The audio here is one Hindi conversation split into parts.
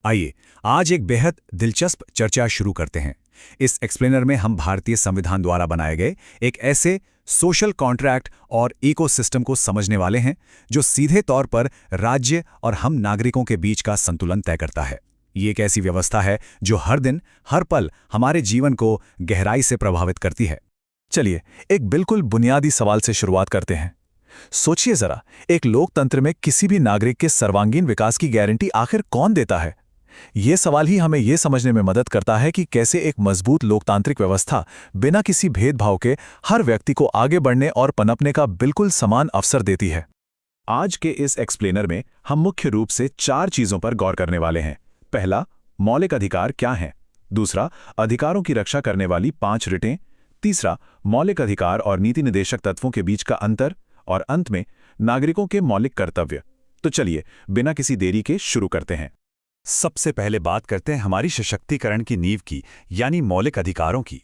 आइए आज एक बेहद दिलचस्प चर्चा शुरू करते हैं। इस एक्सप्लेनर में हम भारतीय संविधान द्वारा बनाए गए एक ऐसे सोशल कॉन्ट्रैक्ट और इकोसिस्टम को समझने वाले हैं जो सीधे तौर पर राज्य और हम नागरिकों के बीच का संतुलन तय करता है। ये एक ऐसी व्यवस्था है जो हर दिन हर पल हमारे जीवन को गहराई से प्रभावित करती है। चलिए एक बिल्कुल बुनियादी सवाल से शुरुआत करते हैं। सोचिए जरा, एक लोकतंत्र में किसी भी नागरिक के सर्वांगीण विकास की गारंटी आखिर कौन देता है? ये सवाल ही हमें ये समझने में मदद करता है कि कैसे एक मजबूत लोकतांत्रिक व्यवस्था बिना किसी भेदभाव के हर व्यक्ति को आगे बढ़ने और पनपने का बिल्कुल समान अवसर देती है। आज के इस एक्सप्लेनर में हम मुख्य रूप से 4 चीजों पर गौर करने वाले हैं। पहला, मौलिक अधिकार क्या हैं? दूसरा, अधिकारों की रक्षा करने वाली 5 रिटें। तीसरा, मौलिक अधिकार और नीति निर्देशक तत्वों के बीच का अंतर। और अंत में, नागरिकों के मौलिक कर्तव्य। तो चलिए बिना किसी देरी के शुरू करते हैं। सबसे पहले बात करते हैं हमारी सशक्तिकरण की नींव की, यानी मौलिक अधिकारों की।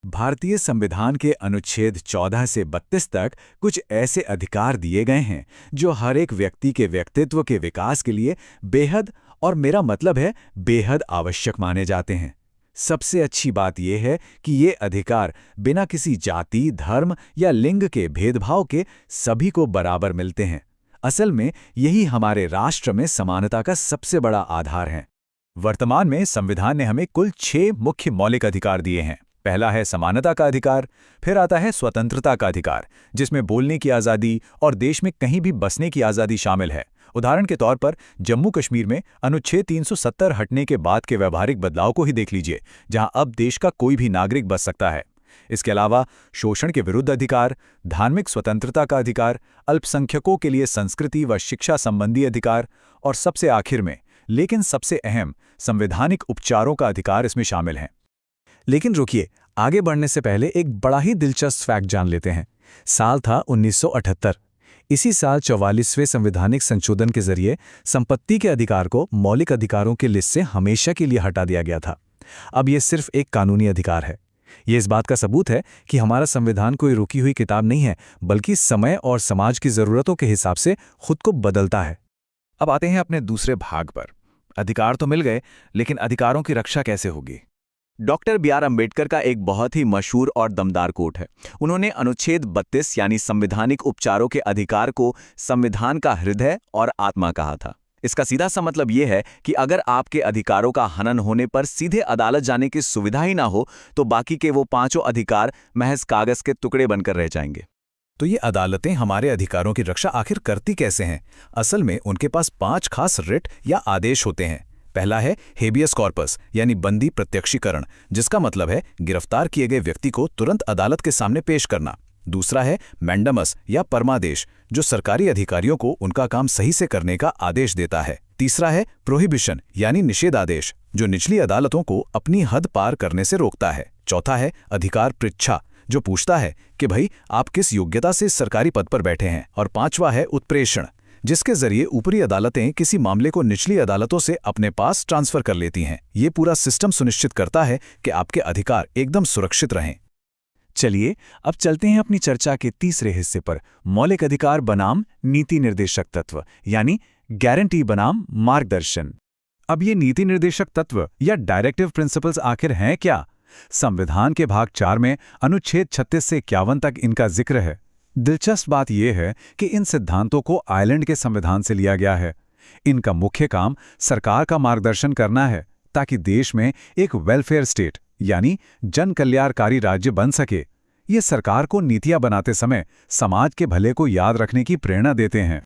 भारतीय संविधान के अनुच्छेद 14 से 32 तक कुछ ऐसे अधिकार दिए गए हैं जो हर एक व्यक्ति के व्यक्तित्व के विकास के लिए बेहद, और मेरा मतलब है बेहद, आवश्यक माने जाते हैं। सबसे अच्छी बात यह है कि ये अधिकार बिना किसी जाति, धर्म या लिंग के भेदभाव के सभी को बराबर मिलते हैं। असल में यही हमारे राष्ट्र में समानता का सबसे बड़ा आधार है। वर्तमान में संविधान ने हमें कुल 6 मुख्य मौलिक अधिकार दिए हैं। पहला है समानता का अधिकार, फिर आता है स्वतंत्रता का अधिकार, जिसमें बोलने की आज़ादी और देश में कहीं भी बसने की आज़ादी शामिल है। उदाहरण के तौर पर जम्मू कश्मीर में अनुच्छेद 370 हटने के बाद के व्यवहारिक बदलाव को ही देख लीजिए, जहां अब देश का कोई भी नागरिक बस सकता है। इसके अलावा शोषण के विरुद्ध अधिकार, धार्मिक स्वतंत्रता का अधिकार, अल्पसंख्यकों के लिए संस्कृति व शिक्षा संबंधी अधिकार, और सबसे आखिर में, लेकिन सबसे अहम, संवैधानिक उपचारों का अधिकार इसमें शामिल हैं। लेकिन रुकिए, आगे बढ़ने से पहले एक बड़ा ही दिलचस्प फैक्ट जान लेते हैं। साल था 1978। इसी साल 44वें संवैधानिक संशोधन के जरिए संपत्ति के अधिकार को मौलिक अधिकारों की लिस्ट से हमेशा के लिए हटा दिया गया था। अब यह सिर्फ एक कानूनी अधिकार है। ये इस बात का सबूत है कि हमारा संविधान कोई रुकी हुई किताब नहीं है, बल्कि समय और समाज की ज़रूरतों के हिसाब से खुद को बदलता है। अब आते हैं अपने दूसरे भाग पर। अधिकार तो मिल गए, लेकिन अधिकारों की रक्षा कैसे होगी? डॉक्टर बी आर अम्बेडकर का एक बहुत ही मशहूर और दमदार कोट है। उन्होंने अनुच्छेद 32 यानी संवैधानिक उपचारों के अधिकार को संविधान का हृदय और आत्मा कहा था। इसका सीधा सा मतलब यह है कि अगर आपके अधिकारों का हनन होने पर सीधे अदालत जाने की सुविधा ही ना हो, तो बाकी के वो 5 अधिकार महज कागज के टुकड़े बनकर रह जाएंगे। तो ये अदालतें हमारे अधिकारों की रक्षा आखिर करती कैसे हैं? असल में उनके पास 5 खास रिट या आदेश होते हैं। पहला है हेबियस कॉर्पस, यानी बंदी प्रत्यक्षीकरण, जिसका मतलब है गिरफ्तार किए गए व्यक्ति को तुरंत अदालत के सामने पेश करना। दूसरा है मैंडमस या परमादेश, जो सरकारी अधिकारियों को उनका काम सही से करने का आदेश देता है। तीसरा है प्रोहिबिशन, यानी निषेधादेश, जो निचली अदालतों को अपनी हद पार करने से रोकता है। चौथा है अधिकार पृच्छा, जो पूछता है कि भाई आप किस योग्यता से सरकारी पद पर बैठे हैं। और पांचवा है उत्प्रेषण, जिसके जरिए ऊपरी अदालतें किसी मामले को निचली अदालतों से अपने पास ट्रांसफर कर लेती हैं। ये पूरा सिस्टम सुनिश्चित करता है कि आपके अधिकार एकदम सुरक्षित रहें। चलिए अब चलते हैं अपनी चर्चा के तीसरे हिस्से पर, मौलिक अधिकार बनाम नीति निर्देशक तत्व, यानी गारंटी बनाम मार्गदर्शन। अब ये नीति निर्देशक तत्व या डायरेक्टिव प्रिंसिपल्स आखिर हैं क्या? संविधान के भाग 4 में अनुच्छेद 36 से 51 तक इनका जिक्र है। दिलचस्प बात यह है कि इन सिद्धांतों को आयरलैंड के संविधान से लिया गया है। इनका मुख्य काम सरकार का मार्गदर्शन करना है, ताकि देश में एक वेलफेयर स्टेट यानी जन कल्याणकारी राज्य बन सके। ये सरकार को नीतियां बनाते समय समाज के भले को याद रखने की प्रेरणा देते हैं।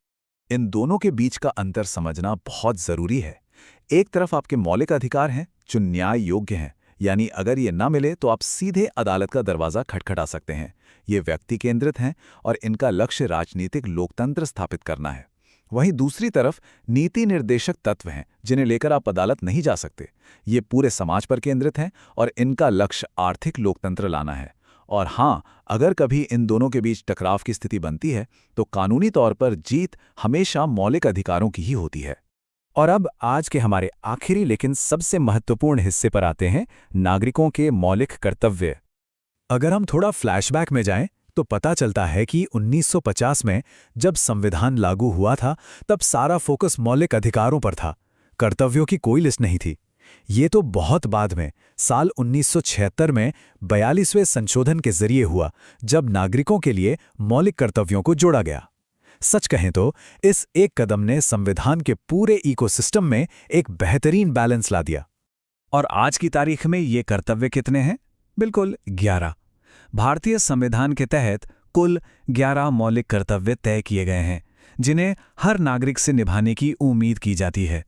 इन दोनों के बीच का अंतर समझना बहुत जरूरी है। एक तरफ आपके मौलिक अधिकार हैं जो न्याय योग्य हैं, यानी अगर ये ना मिले तो आप सीधे अदालत का दरवाजा खटखटा सकते हैं। ये व्यक्ति केंद्रित हैं और इनका लक्ष्य राजनीतिक लोकतंत्र स्थापित करना है। वहीं दूसरी तरफ नीति निर्देशक तत्व हैं जिन्हें लेकर आप अदालत नहीं जा सकते। ये पूरे समाज पर केंद्रित हैं और इनका लक्ष्य आर्थिक लोकतंत्र लाना है। और हाँ, अगर कभी इन दोनों के बीच टकराव की स्थिति बनती है तो कानूनी तौर पर जीत हमेशा मौलिक अधिकारों की ही होती है। और अब आज के हमारे आखिरी लेकिन सबसे महत्वपूर्ण हिस्से पर आते हैं, नागरिकों के मौलिक कर्तव्य। अगर हम थोड़ा फ्लैशबैक में जाएं तो पता चलता है कि 1950 में जब संविधान लागू हुआ था, तब सारा फोकस मौलिक अधिकारों पर था। कर्तव्यों की कोई लिस्ट नहीं थी। ये तो बहुत बाद में साल 1976 में 42वें संशोधन के जरिए हुआ, जब नागरिकों के लिए मौलिक कर्तव्यों को जोड़ा गया। सच कहें तो इस एक कदम ने संविधान के पूरे इकोसिस्टम में एक बेहतरीन बैलेंस ला दिया। और आज की तारीख में ये कर्तव्य कितने हैं? बिल्कुल 11। भारतीय संविधान के तहत कुल 11 मौलिक कर्तव्य तय किए गए हैं, जिन्हें हर नागरिक से निभाने की उम्मीद की जाती है।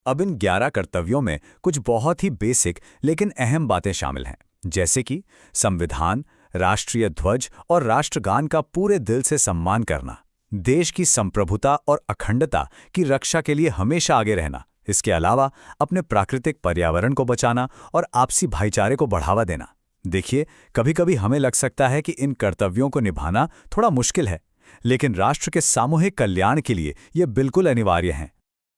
अब इन 11 कर्तव्यों में कुछ बहुत ही बेसिक लेकिन अहम बातें शामिल हैं, जैसे कि संविधान, राष्ट्रीय ध्वज और राष्ट्रगान का पूरे दिल से सम्मान करना, देश की संप्रभुता और अखंडता की रक्षा के लिए हमेशा आगे रहना, इसके अलावा अपने प्राकृतिक पर्यावरण को बचाना और आपसी भाईचारे को बढ़ावा देना। देखिए, कभी-कभी हमें लग सकता है कि इन कर्तव्यों को निभाना थोड़ा मुश्किल है, लेकिन राष्ट्र के सामूहिक कल्याण के लिए ये बिल्कुल अनिवार्य हैं।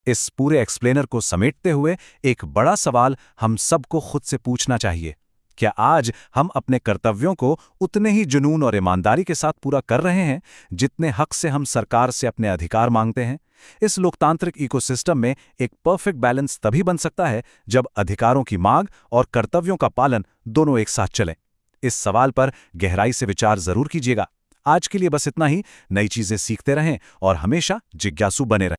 इस पूरे एक्सप्लेनर को समेटते हुए एक बड़ा सवाल हम सबको खुद से पूछना चाहिए। क्या आज हम अपने कर्तव्यों को उतने ही जुनून और ईमानदारी के साथ पूरा कर रहे हैं जितने हक से हम सरकार से अपने अधिकार मांगते हैं? इस लोकतांत्रिक इकोसिस्टम में एक परफेक्ट बैलेंस तभी बन सकता है जब अधिकारों की मांग और कर्तव्यों का पालन दोनों एक साथ चलें। इस सवाल पर गहराई से विचार जरूर कीजिएगा। आज के लिए बस इतना ही। नई चीजें सीखते रहें और हमेशा जिज्ञासु बने रहें।